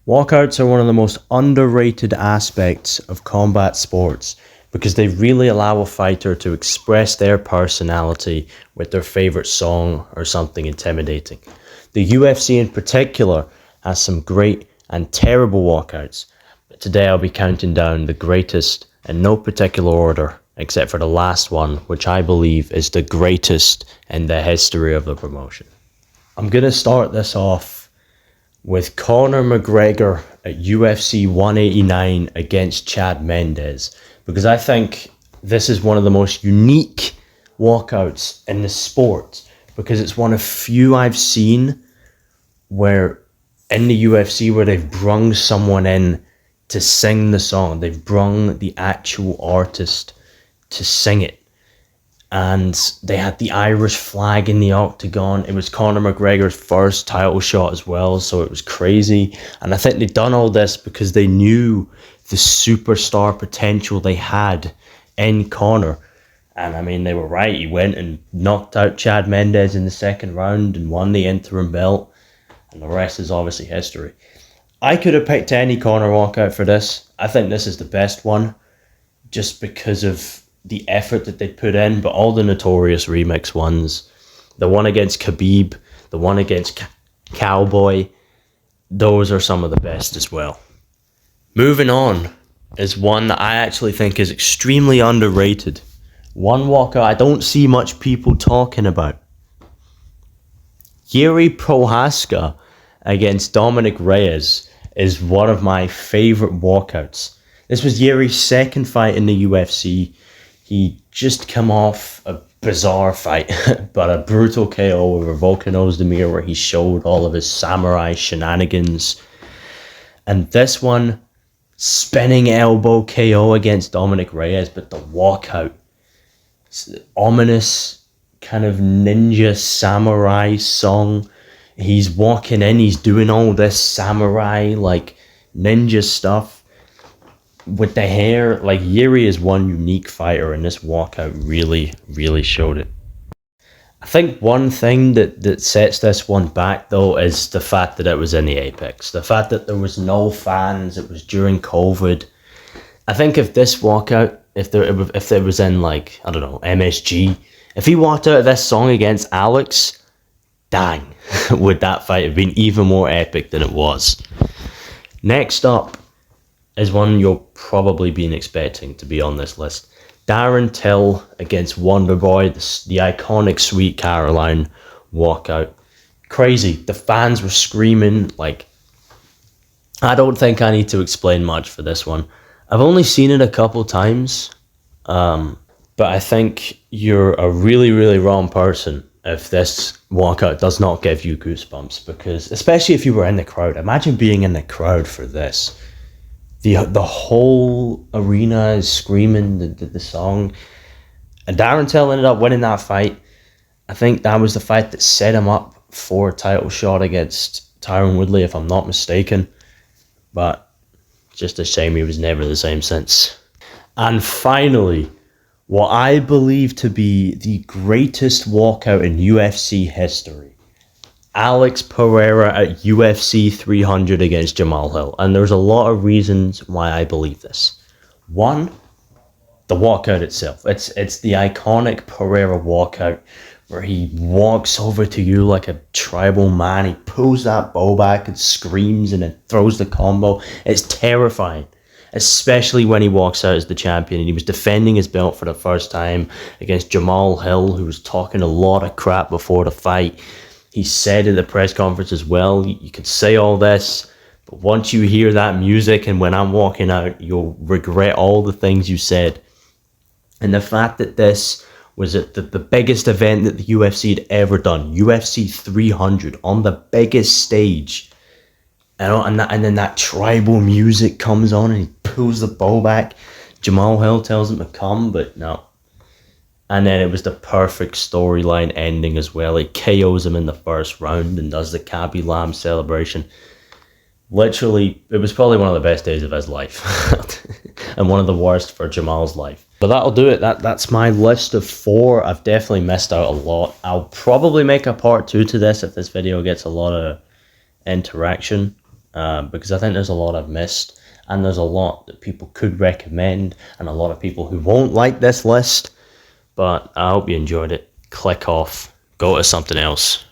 Walkouts are one of the most underrated aspects of combat sports because they really allow a fighter to express their personality with their favorite song or something intimidating. The UFC in particular has some great and terrible walkouts, but today I'll be counting down the greatest in no particular order except for the last one, which I believe is the greatest in the history of the promotion. I'm going to start this off with Conor McGregor at UFC 189 against Chad Mendes, because I think this is one of the most unique walkouts in the sport, because it's one of few I've seen where in the UFC where they've brung someone in to sing the song. They've brung the actual artist to sing it. And they had the Irish flag in the octagon. It was Conor McGregor's first title shot as well, so it was crazy. And I think they'd done all this because they knew the superstar potential they had in Conor. And I mean, they were right. He went and knocked out Chad Mendes in the second round and won the interim belt. And the rest is obviously history. I could have picked any Conor walkout for this. I think this is the best one just because of the effort that they put in, but all the notorious remix ones, the one against Khabib, the one against Cowboy, those are some of the best as well. Moving on is one that I actually think is extremely underrated. One walkout I don't see much people talking about. Jiří Procházka against Dominic Reyes is one of my favorite walkouts. This was Jiří's second fight in the UFC. He just come off a bizarre fight, but a brutal KO over Volkan Ozdemir where he showed all of his samurai shenanigans. And this one, spinning elbow KO against Dominic Reyes, but the walkout. Ominous kind of ninja samurai song. He's walking in, he's doing all this samurai like ninja stuff. With the hair, like Jiří is one unique fighter, and this walkout really showed it. I think one thing that sets this one back though is the fact that it was in the Apex. The fact that there was no fans, it was during COVID. I think if this walkout, if it was in like, I don't know, MSG, if he walked out of this song against Alex, dang, would that fight have been even more epic than it was. Next up is one you'll probably been expecting to be on this list. Darren Till against Wonderboy, the iconic Sweet Caroline walkout. Crazy. The fans were screaming. Like, I don't think I need to explain much for this one. I've only seen it a couple times, but I think you're a really wrong person if this walkout does not give you goosebumps, because especially if you were in the crowd. Imagine being in the crowd for this. The whole arena is screaming the song. And Darren Till ended up winning that fight. I think that was the fight that set him up for a title shot against Tyron Woodley, if I'm not mistaken. But just a shame he was never the same since. And finally, what I believe to be the greatest walkout in UFC history. Alex Pereira at UFC 300 against Jamal Hill. And there's a lot of reasons why I believe this. One, the walkout itself. It's the iconic Pereira walkout where he walks over to you like a tribal man. He pulls that bow back and screams and then throws the combo. It's terrifying, especially when he walks out as the champion. And he was defending his belt for the first time against Jamal Hill, who was talking a lot of crap before the fight. He said in the press conference as well, you could say all this, but once you hear that music and when I'm walking out, you'll regret all the things you said. And the fact that this was at the biggest event that the UFC had ever done, UFC 300, on the biggest stage, and then that tribal music comes on and he pulls the bow back. Jamal Hill tells him to come, but no. And then it was the perfect storyline ending as well. He KOs him in the first round and does the Khabib Lamb celebration. Literally, it was probably one of the best days of his life. And one of the worst for Jamal's life. But that'll do it. That's my list of 4. I've definitely missed out a lot. I'll probably make a part 2 to this if this video gets a lot of interaction. because I think there's a lot I've missed, and there's a lot that people could recommend, and a lot of people who won't like this list. But I hope you enjoyed it. Click off, go to something else.